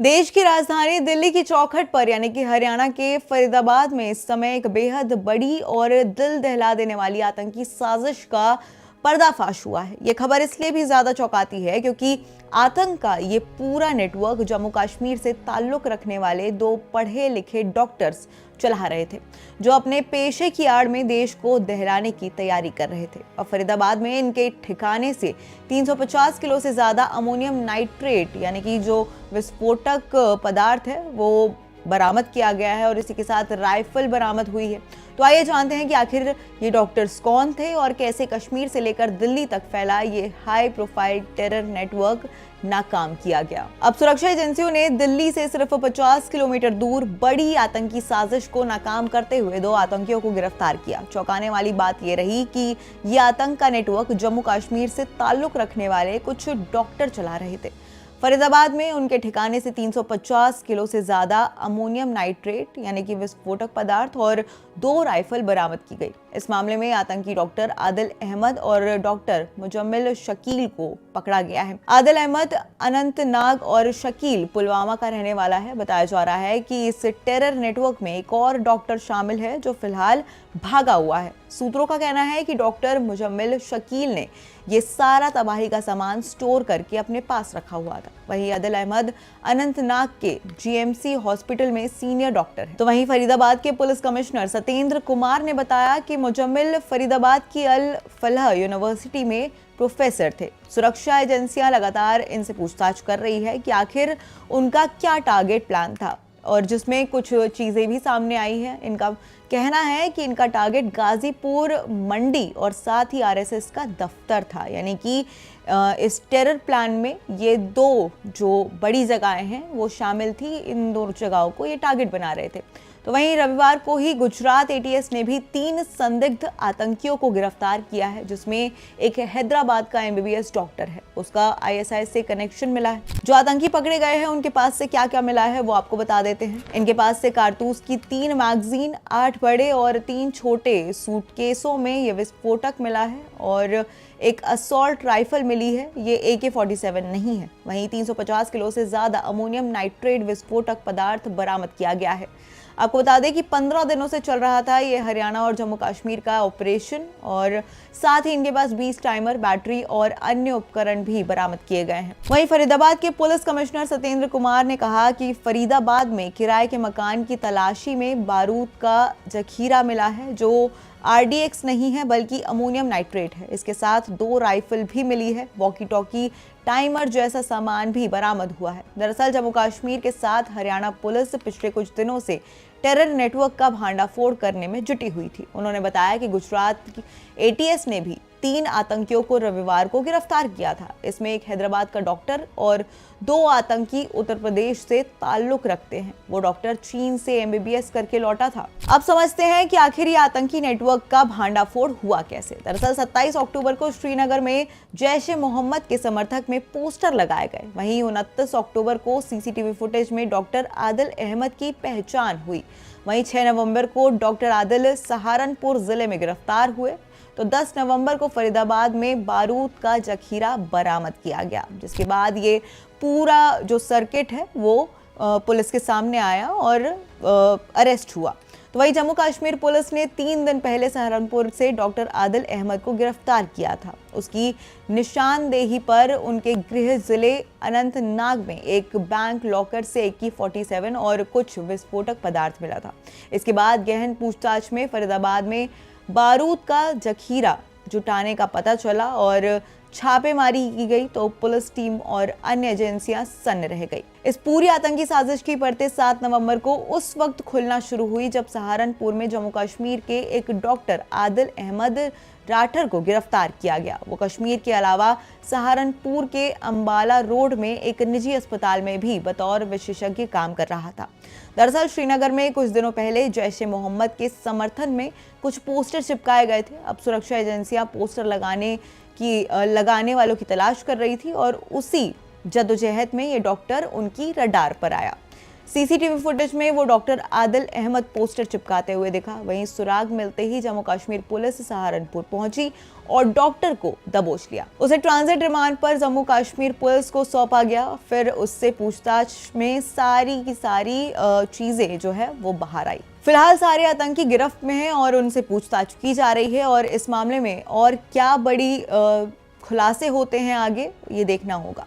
देश की राजधानी दिल्ली की चौखट पर यानी कि हरियाणा के फरीदाबाद में इस समय एक बेहद बड़ी और दिल दहला देने वाली आतंकी साजिश का पर्दाफाश हुआ है। ये खबर इसलिए भी ज्यादा चौंकाती है क्योंकि आतंक का ये पूरा नेटवर्क जम्मू कश्मीर से ताल्लुक रखने वाले दो पढ़े लिखे डॉक्टर्स चला रहे थे, जो अपने पेशे की आड़ में देश को दहलाने की तैयारी कर रहे थे। और फरीदाबाद में इनके ठिकाने से 350 किलो से ज्यादा अमोनियम नाइट्रेट यानी कि जो विस्फोटक पदार्थ है वो बरामद किया गया है और इसी के साथ राइफल बरामद हुई है। तो आइए जानते हैं कि आखिर ये डॉक्टर्स कौन थे और कैसे कश्मीर से लेकर दिल्ली तक फैला ये हाई प्रोफाइल टेरर नेटवर्क नाकाम किया गया। अब सुरक्षा एजेंसियों ने दिल्ली से सिर्फ 50 किलोमीटर दूर बड़ी आतंकी साजिश को नाकाम करते हुए दो आतंकियों को गिरफ्तार किया। चौंकाने वाली बात यह रही कि ये आतंक का नेटवर्क जम्मू कश्मीर से ताल्लुक रखने वाले कुछ डॉक्टर चला रहे थे। फरीदाबाद में उनके ठिकाने से 350 किलो से ज्यादा अमोनियम नाइट्रेट यानी कि विस्फोटक पदार्थ और 2 राइफल बरामद की गई। इस मामले में आतंकी डॉक्टर आदिल अहमद और डॉक्टर मुजम्मिल शकील को पकड़ा गया है। आदिल अहमद अनंतनाग और शकील पुलवामा का रहने वाला है। बताया जा रहा है कि इस टेरर नेटवर्क में एक और डॉक्टर शामिल है जो फिलहाल भागा हुआ है। सूत्रों का कहना है कि डॉक्टर मुजम्मिल शकील ने ये सारा तबाही का सामान स्टोर करके अपने पास रखा हुआ था। वहीं आदिल अहमद अनंतनाग के जीएमसी हॉस्पिटल में सीनियर डॉक्टर है। तो वहीं फरीदाबाद के पुलिस कमिश्नर सतेंद्र कुमार ने बताया कि मुजम्मिल फरीदाबाद की अल फलाह यूनिवर्सिटी में प्रोफेसर थे। सुरक्षा एजेंसियां लगातार इनसे पूछताछ कर रही है कि आखिर उनका क्या टारगेट प्लान था, और जिसमें कुछ चीजें भी सामने आई हैं। इनका कहना है कि इनका टारगेट गाजीपुर मंडी और साथ ही आरएसएस का दफ्तर था, यानी कि इस टेरर प्लान में ये दो जो बड़ी जगहें हैं वो शामिल थी। इन दोनों जगहों को ये टारगेट बना रहे थे। तो वहीं रविवार को ही गुजरात एटीएस ने भी 3 संदिग्ध आतंकियों को गिरफ्तार किया है, जिसमें एक हैदराबाद का एमबीबीएस डॉक्टर है, उसका आईएसआई से कनेक्शन मिला है। जो आतंकी पकड़े गए हैं उनके पास से क्या क्या मिला है वो आपको बता देते हैं। इनके पास से कारतूस की 3 मैगजीन, 8 बड़े और 3 छोटे सूटकेसों में ये विस्फोटक मिला है और एक असॉल्ट राइफल मिली है। ये AK-47 नहीं है। वहीं 350 किलो से ज्यादा अमोनियम नाइट्रेट विस्फोटक पदार्थ बरामद किया गया है। आपको बता दें कि 15 दिनों से चल रहा था ये हरियाणा और जम्मू कश्मीर का ऑपरेशन, और साथ ही इनके पास 20 टाइमर, बैटरी और अन्य उपकरण भी बरामद किए गए हैं। वहीं फरीदाबाद के पुलिस कमिश्नर सतेंद्र कुमार ने कहा कि फरीदाबाद में किराए के मकान की तलाशी में बारूद का जखीरा मिला है, जो RDX नहीं है बल्कि अमोनियम नाइट्रेट है। इसके साथ 2 राइफल भी मिली है। वॉकी टॉकी, टाइमर जैसा सामान भी बरामद हुआ है। दरअसल जम्मू कश्मीर के साथ हरियाणा पुलिस पिछले कुछ दिनों से टेरर नेटवर्क का भांडाफोड़ करने में जुटी हुई थी। उन्होंने बताया कि गुजरात की एटीएस ने भी 3 आतंकियों को रविवार को गिरफ्तार किया था। इसमें एक हैदराबाद का डॉक्टर और 2 आतंकी उत्तर प्रदेश से ताल्लुक रखते हैं। वो डॉक्टर चीन से MBBS करके लौटा था। अब समझते हैं कि आखिर ये आतंकी नेटवर्क का भांडाफोड़ हुआ कैसे। दरअसल 27 अक्टूबर को श्रीनगर में जैश ए मोहम्मद के समर्थक में पोस्टर लगाए गए। वहीं 29 अक्टूबर को CCTV फुटेज में डॉक्टर आदिल अहमद की पहचान हुई। वहीं 6 नवंबर को डॉक्टर आदिल सहारनपुर जिले में गिरफ्तार हुए। तो 10 नवंबर को फरीदाबाद में बारूद का जखीरा बरामद किया गया, जिसके बाद ये पूरा जो सर्किट है वो पुलिस के सामने आया और अरेस्ट हुआ। तो वहीं जम्मू कश्मीर पुलिस ने 3 दिन पहले सहारनपुर से डॉक्टर आदिल अहमद को गिरफ्तार किया था। उसकी निशानदेही पर उनके गृह जिले अनंतनाग में एक बैंक लॉकर से AK-47 और कुछ विस्फोटक पदार्थ मिला था। इसके बाद गहन पूछताछ में फरीदाबाद में बारूद का जखीरा जुटाने का पता चला और छापेमारी की गई। तो पुलिस टीम और अन्य एजेंसियां सन्न रह गई। इस पूरी आतंकी साजिश की परतें 7 नवंबर को उस वक्त खुलना शुरू हुई जब सहारनपुर में जम्मू कश्मीर के एक डॉक्टर आदिल अहमद राठर को गिरफ्तार किया गया। वो कश्मीर के अलावा सहारनपुर के अंबाला रोड में एक निजी अस्पताल में भी बतौर विशेषज्ञ काम कर रहा था। दरअसल श्रीनगर में कुछ दिनों पहले जैश ए मोहम्मद के समर्थन में कुछ पोस्टर चिपकाए गए थे। अब सुरक्षा एजेंसियां पोस्टर लगाने वालों की तलाश कर रही थी और उसी जद्दोजहद में ये डॉक्टर उनकी रडार पर आया। सीसीटीवी फुटेज में वो डॉक्टर आदिल अहमद पोस्टर चिपकाते हुए दिखा। वहीं सुराग मिलते ही जम्मू कश्मीर पुलिस सहारनपुर पहुंची और डॉक्टर को दबोच लिया। उसे ट्रांजिट रिमांड पर जम्मू कश्मीर पुलिस को सौंपा गया। फिर उससे पूछताछ में सारी की सारी चीजें जो है वो बाहर आई। फिलहाल सारे आतंकी गिरफ्त में हैं और उनसे पूछताछ की जा रही है और इस मामले में और क्या बड़ी खुलासे होते हैं आगे, ये देखना होगा।